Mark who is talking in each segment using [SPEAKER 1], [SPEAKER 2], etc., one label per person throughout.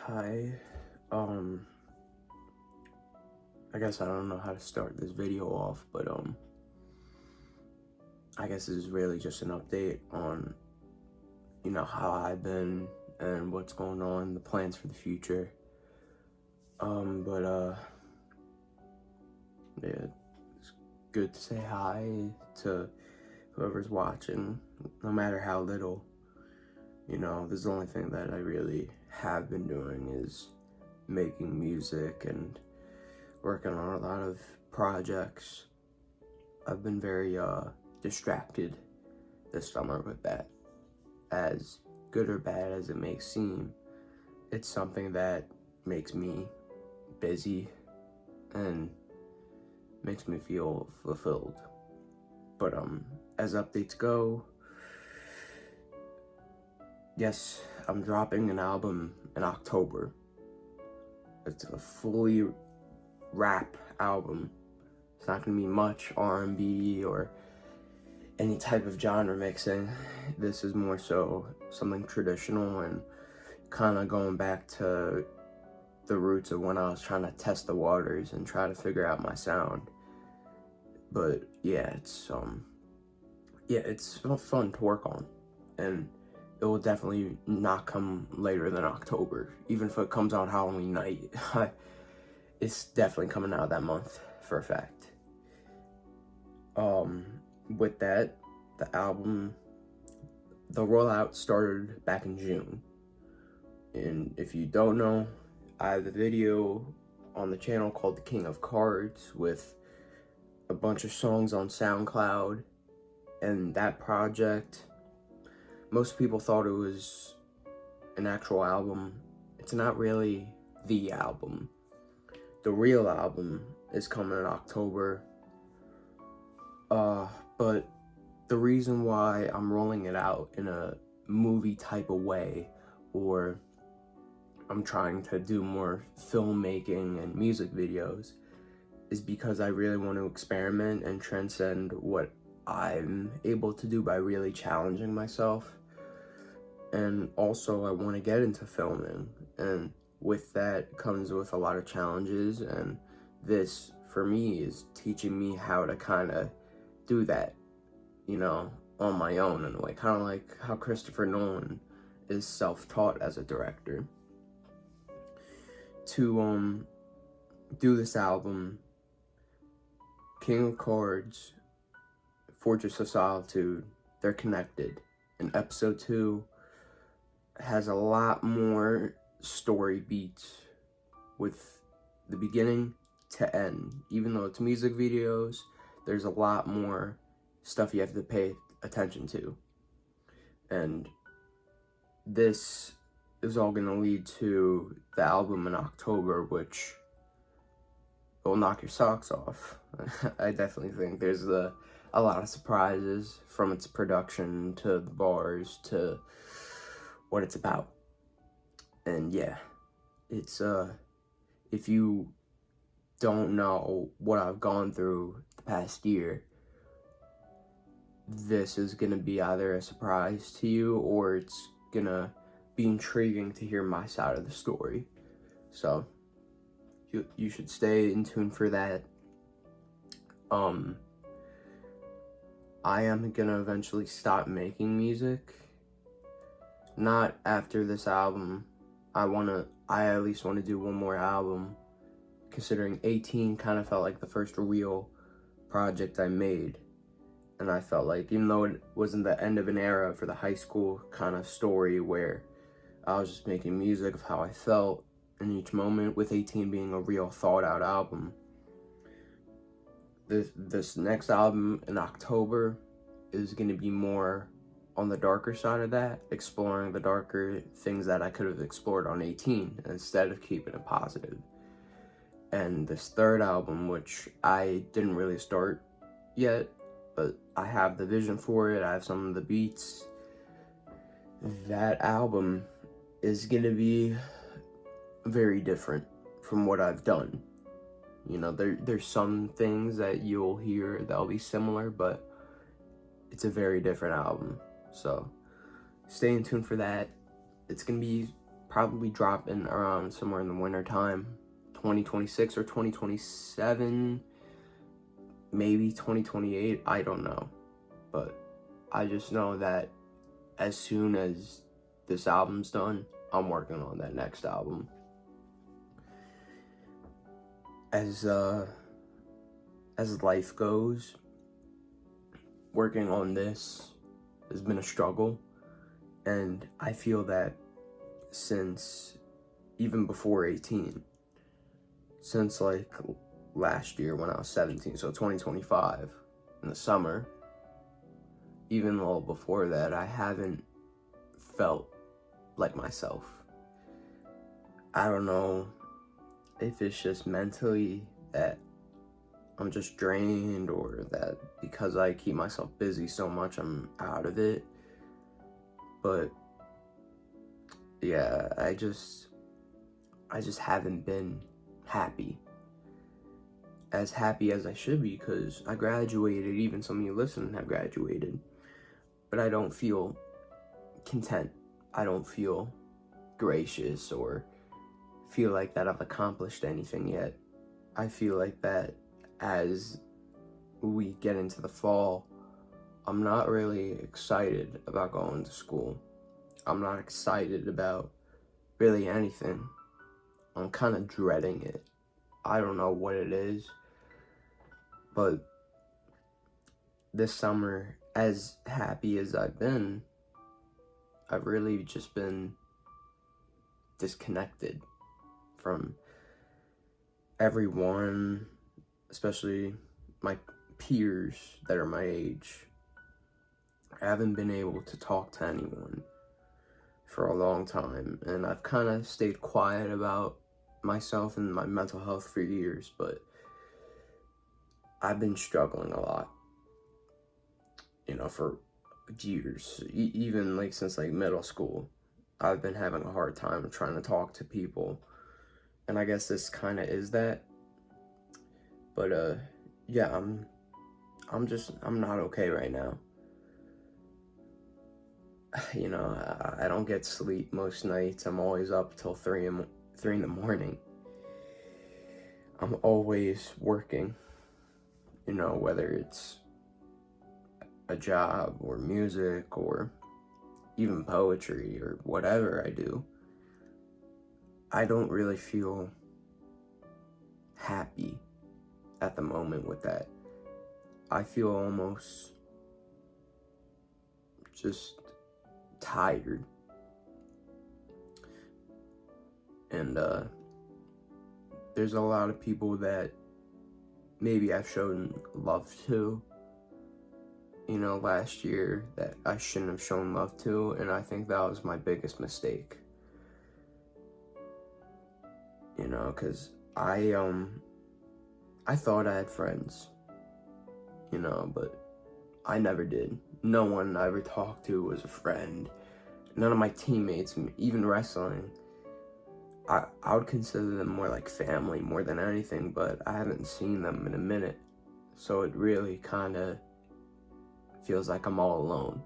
[SPEAKER 1] Hi, um, I guess I don't know how to start this video off, but I guess this is really just an update on, how I've been and what's going on, the plans for the future. But yeah, it's good to say hi to whoever's watching, no matter how little. This is the only thing that I really have been doing is making music and working on a lot of projects. I've been very distracted this summer with that. As good or bad as it may seem, it's something that makes me busy and makes me feel fulfilled. But as updates go, yes, I'm dropping an album in October. It's a fully rap album. It's not gonna be much R&B or any type of genre mixing. This is more so something traditional and kind of going back to the roots of when I was trying to test the waters and try to figure out my sound. But yeah, it's fun to work on, and it will definitely not come later than October. Even if it comes out Halloween night, it's definitely coming out that month for a fact. With that, the album, the rollout started back in June. And if you don't know, I have a video on the channel called The King of Cards with a bunch of songs on SoundCloud. And that project, most people thought it was an actual album. It's not really the album. The real album is coming in October. But the reason why I'm rolling it out in a movie type of way, or I'm trying to do more filmmaking and music videos, is because I really want to experiment and transcend what I'm able to do by really challenging myself. And also I want to get into filming, and with that comes with a lot of challenges, and this for me is teaching me how to kind of do that, on my own in a way, kind of like how Christopher Nolan is self-taught as a director. To do this album, King of Cards, Fortress of Solitude, they're connected, and episode 2 has a lot more story beats with the beginning to end. Even though it's music videos, there's a lot more stuff you have to pay attention to. And this is all going to lead to the album in October, which will knock your socks off. I definitely think there's a lot of surprises, from its production to the bars to what it's about. And yeah, it's if you don't know what I've gone through the past year, this is gonna be either a surprise to you, or it's gonna be intriguing to hear my side of the story. So you should stay in tune for that. I am gonna eventually stop making music. Not after this album. I at least want to do one more album, considering 18 kind of felt like the first real project I made. And I felt like, even though it wasn't the end of an era for the high school kind of story where I was just making music of how I felt in each moment, with 18 being a real thought out album, this next album in October is going to be more on the darker side of that, exploring the darker things that I could have explored on 18 instead of keeping it positive. And this third album, which I didn't really start yet, but I have the vision for it, I have some of the beats, that album is gonna be very different from what I've done. There's some things that you'll hear that'll be similar, but it's a very different album. So stay in tune for that. It's gonna be probably dropping around somewhere in the winter time, 2026 or 2027, maybe 2028, I don't know. But I just know that as soon as this album's done, I'm working on that next album. As life goes, working on this has been a struggle, and I feel that since even before 18, since like last year when I was 17, so 2025 in the summer, even a little before that, I haven't felt like myself. I don't know if it's just mentally that I'm just drained, or that because I keep myself busy so much, I'm out of it. But yeah, I just haven't been happy. As happy as I should be, because I graduated. Even some of you listening have graduated. But I don't feel content. I don't feel gracious or feel like that I've accomplished anything yet. I feel like that as we get into the fall, I'm not really excited about going to school. I'm not excited about really anything. I'm kind of dreading it. I don't know what it is, but this summer, as happy as I've been, I've really just been disconnected from everyone, especially my peers that are my age. I haven't been able to talk to anyone for a long time, and I've kind of stayed quiet about myself and my mental health for years, but I've been struggling a lot, for years. Even like since like middle school, I've been having a hard time trying to talk to people, and I guess this kind of is that. But yeah, I'm not okay right now. I don't get sleep most nights. I'm always up till 3 in the morning. I'm always working, whether it's a job or music or even poetry or whatever I do. I don't really feel happy at the moment with that. I feel almost just tired. And there's a lot of people that maybe I've shown love to, last year, that I shouldn't have shown love to, and I think that was my biggest mistake. Because I thought I had friends, but I never did. No one I ever talked to was a friend. None of my teammates, even wrestling, I would consider them more like family more than anything, but I haven't seen them in a minute. So it really kind of feels like I'm all alone.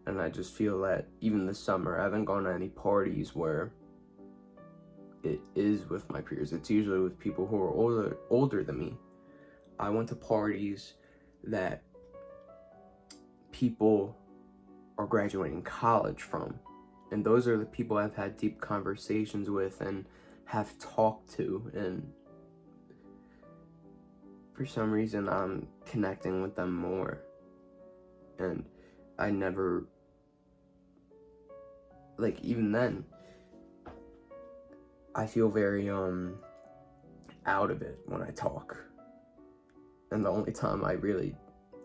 [SPEAKER 1] And I just feel that even this summer, I haven't gone to any parties where it is with my peers. It's usually with people who are older than me. I went to parties that people are graduating college from. And those are the people I've had deep conversations with and have talked to. And for some reason, I'm connecting with them more. And I never, even then, I feel very, out of it when I talk. And the only time I really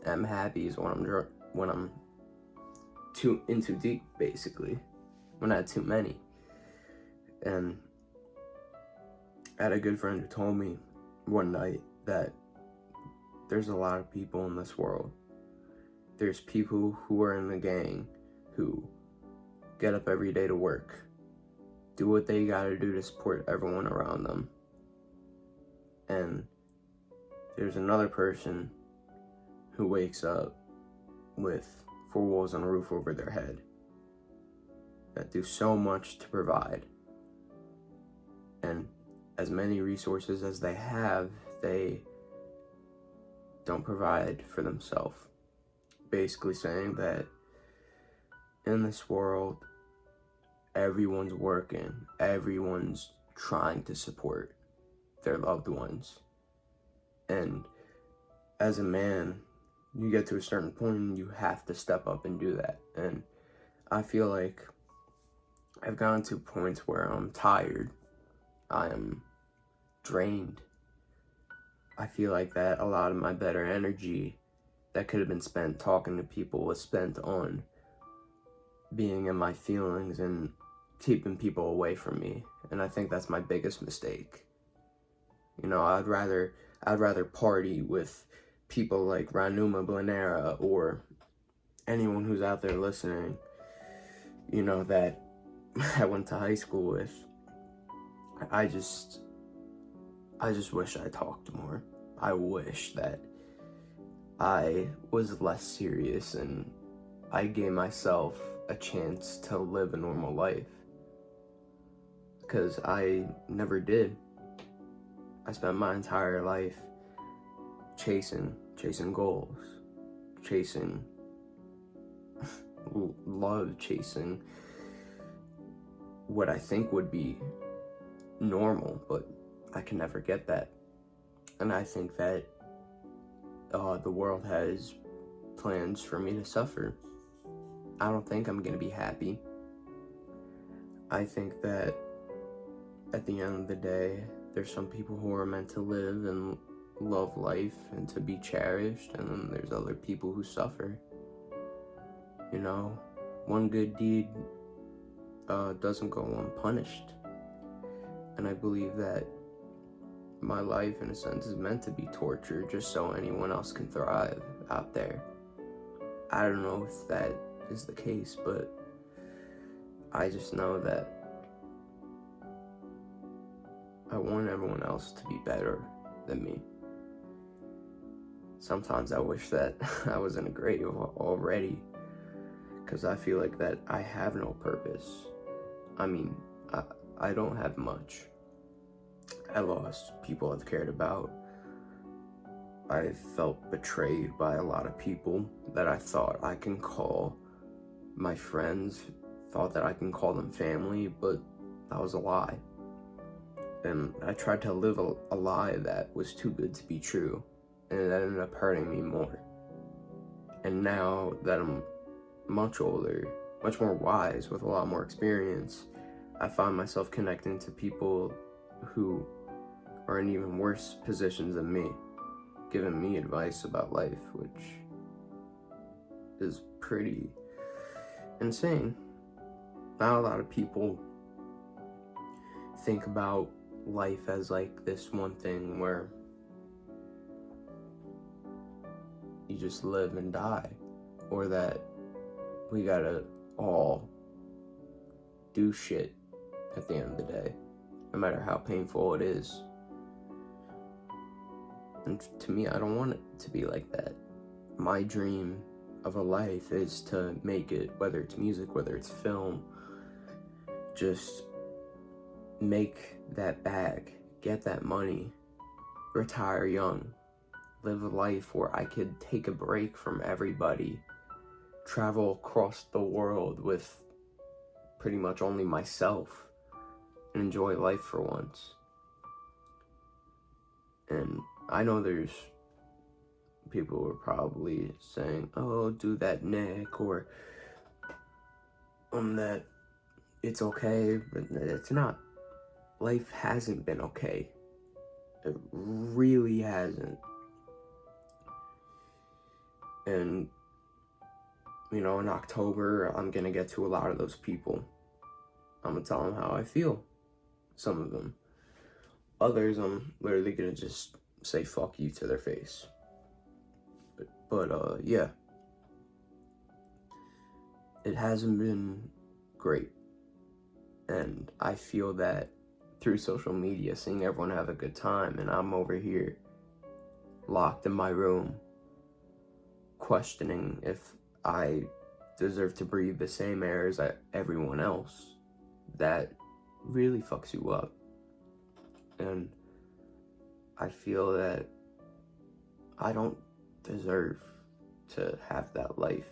[SPEAKER 1] am happy is when I'm too deep, basically. When I had too many. And I had a good friend who told me one night that there's a lot of people in this world. There's people who are in the gang who get up every day to work, do what they gotta do to support everyone around them. And there's another person who wakes up with 4 walls and a roof over their head. that do so much to provide. And as many resources as they have, they don't provide for themselves. Basically saying that in this world, everyone's working, everyone's trying to support their loved ones. And as a man, you get to a certain point and you have to step up and do that. And I feel like I've gotten to points where I'm tired. I am drained. I feel like that a lot of my better energy that could have been spent talking to people was spent on being in my feelings and keeping people away from me. And I think that's my biggest mistake. You know, I'd rather party with people like Ranuma Blanera or anyone who's out there listening, you know, that I went to high school with. I just wish I talked more. I wish that I was less serious and I gave myself a chance to live a normal life. Because I never did. I spent my entire life chasing goals, chasing love, chasing what I think would be normal, but I can never get that. And I think that the world has plans for me to suffer. I don't think I'm gonna be happy. I think that at the end of the day, there's some people who are meant to live and love life and to be cherished, and then there's other people who suffer. You know, one good deed doesn't go unpunished. And I believe that my life, in a sense, is meant to be torture just so anyone else can thrive out there. I don't know if that is the case, but I just know that I want everyone else to be better than me. Sometimes I wish that I was in a grave already, because I feel like that I have no purpose. I mean, I don't have much. I lost people I've cared about. I felt betrayed by a lot of people that I thought I can call my friends, thought that I can call them family, but that was a lie. And I tried to live a lie that was too good to be true, and it ended up hurting me more. And now that I'm much older, much more wise, with a lot more experience, I find myself connecting to people who are in even worse positions than me, giving me advice about life, which is pretty insane. Not a lot of people think about life as like this one thing where you just live and die, or that we gotta all do shit at the end of the day, no matter how painful it is. And to me, I don't want it to be like that. My dream of a life is to make it, whether it's music, whether it's film, just make that bag, get that money, retire young, live a life where I could take a break from everybody, travel across the world with pretty much only myself, and enjoy life for once. And I know there's people who are probably saying, oh, do that, Nick, or that it's okay, but it's not. Life hasn't been okay. It really hasn't. And, you know, in October, I'm gonna get to a lot of those people. I'm gonna tell them how I feel. Some of them. Others, I'm literally gonna just say fuck you to their face. But yeah. It hasn't been great. And I feel that through social media, seeing everyone have a good time, and I'm over here locked in my room questioning if I deserve to breathe the same air as everyone else, that really fucks you up. And I feel that I don't deserve to have that life.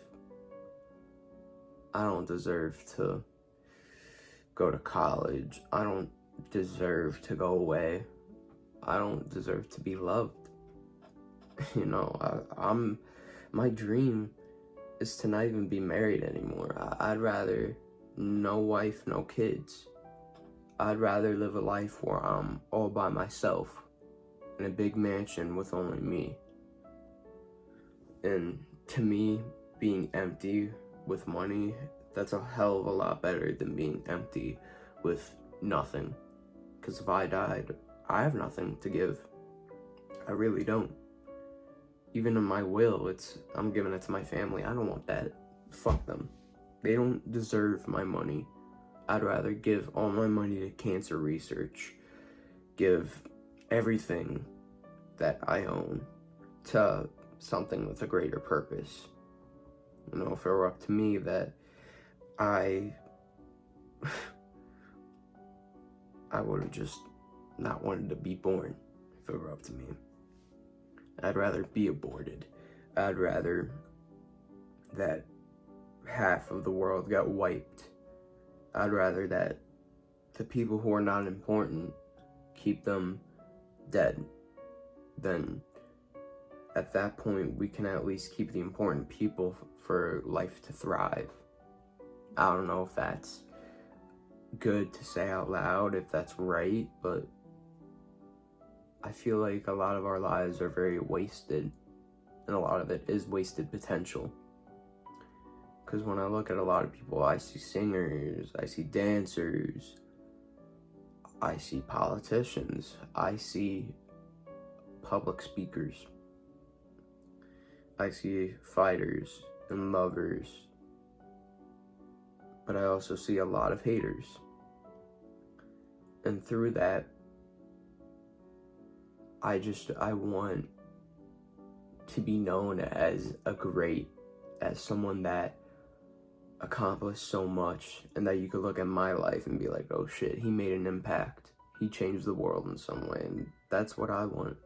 [SPEAKER 1] I don't deserve to go to college. I don't deserve to go away. I don't deserve to be loved. You know, my dream is to not even be married anymore. I'd rather no wife, no kids. I'd rather live a life where I'm all by myself in a big mansion with only me. And to me, being empty with money, that's a hell of a lot better than being empty with nothing. Because if I died, I have nothing to give. I really don't. Even in my will, I'm giving it to my family. I don't want that. Fuck them. They don't deserve my money. I'd rather give all my money to cancer research, give everything that I own to something with a greater purpose. You know, if it were up to me, that I would have just not wanted to be born if it were up to me. I'd rather be aborted. I'd rather that half of the world got wiped. I'd rather that the people who are not important, keep them dead. Then at that point, we can at least keep the important people for life to thrive. I don't know if that's good to say out loud, if that's right, but I feel like a lot of our lives are very wasted, and a lot of it is wasted potential. Because when I look at a lot of people, I see singers, I see dancers, I see politicians, I see public speakers, I see fighters and lovers, but I also see a lot of haters. And through that, I want to be known as someone that accomplished so much, and that you could look at my life and be like, oh shit, he made an impact. He changed the world in some way, and that's what I want.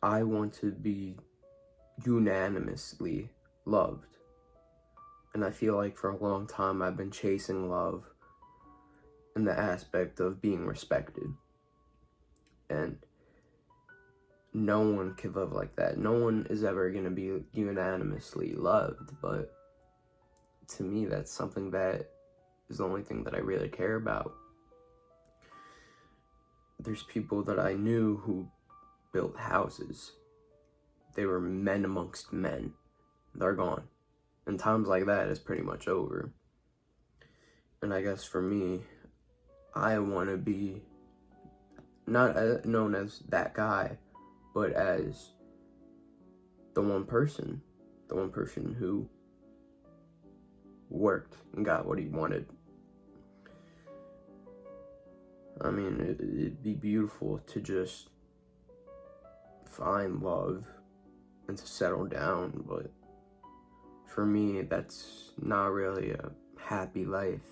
[SPEAKER 1] I want to be unanimously loved. And I feel like for a long time I've been chasing love in the aspect of being respected. And no one can live like that. No one is ever going to be unanimously loved, but to me, that's something that is the only thing that I really care about. There's people that I knew who built houses. They were men amongst men. They're gone. And times like that is pretty much over. And I guess for me, I want to be not known as that guy, but as the one person who worked and got what he wanted. I mean, it'd be beautiful to just find love and to settle down, but for me, that's not really a happy life.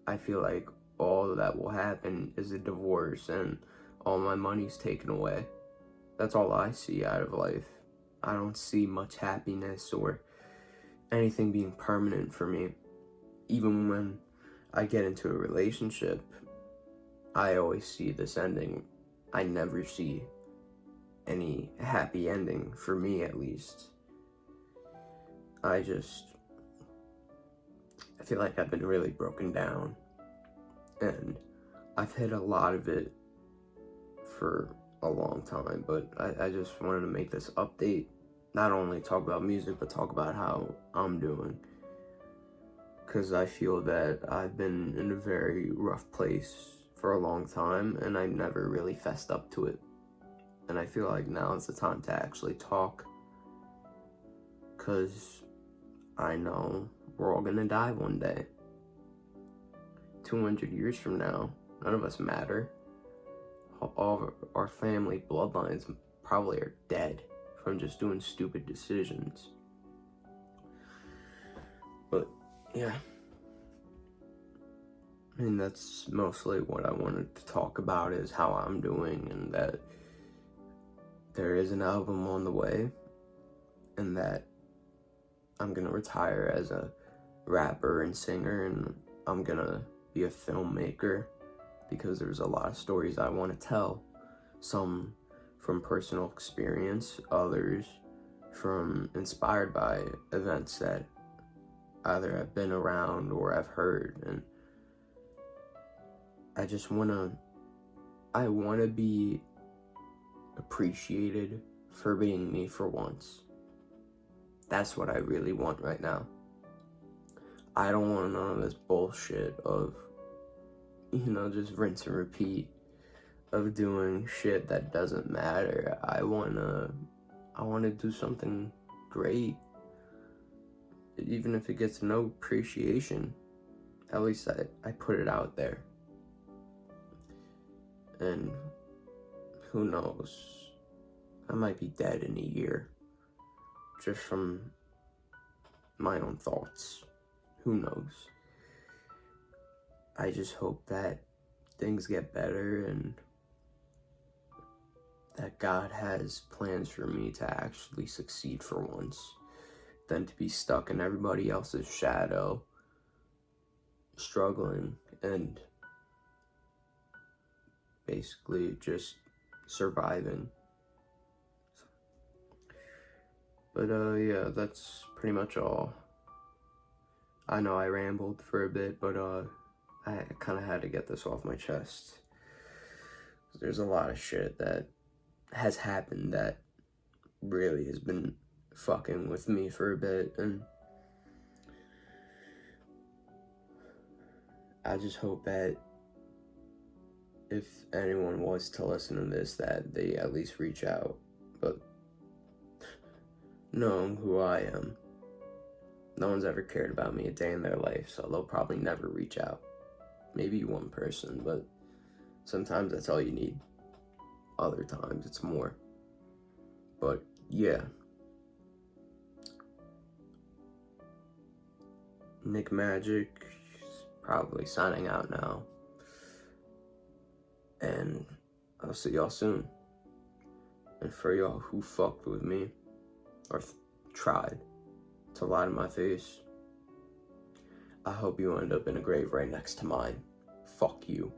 [SPEAKER 1] I feel like all that will happen is a divorce and all my money's taken away. That's all I see out of life. I don't see much happiness or anything being permanent for me. Even when I get into a relationship, I always see this ending. I never see any happy ending, for me at least. I feel like I've been really broken down, and I've hit a lot of it for a long time, but I just wanted to make this update, not only talk about music, but talk about how I'm doing, because I feel that I've been in a very rough place for a long time, and I never really fessed up to it, and I feel like now is the time to actually talk, because I know we're all gonna die one day. 200 years from now, none of us matter. All of our family bloodlines probably are dead from just doing stupid decisions. yeah. I mean, that's mostly what I wanted to talk about, is how I'm doing, and that there is an album on the way, and that I'm gonna retire as a rapper and singer, and I'm gonna be a filmmaker, because there's a lot of stories I want to tell. Some from personal experience, others from inspired by events that either I've been around or I've heard. And I wanna be appreciated for being me for once. That's what I really want right now. I don't want none of this bullshit of, just rinse and repeat of doing shit that doesn't matter. I wanna do something great. Even if it gets no appreciation, at least I put it out there. And who knows? I might be dead in a year, just from my own thoughts. Who knows? I just hope that things get better, and that God has plans for me to actually succeed for once, than to be stuck in everybody else's shadow, struggling and basically just surviving. But yeah, that's pretty much all. I know I rambled for a bit, but I kind of had to get this off my chest. There's a lot of shit that has happened that really has been fucking with me for a bit, and I just hope that if anyone was to listen to this, that they at least reach out. But knowing who I am, no one's ever cared about me a day in their life, so they'll probably never reach out. Maybe one person, but sometimes that's all you need. Other times it's more. But yeah. Nick Magic is probably signing out now. And I'll see y'all soon. And for y'all who fucked with me, or tried to lie to my face, I hope you end up in a grave right next to mine. Fuck you.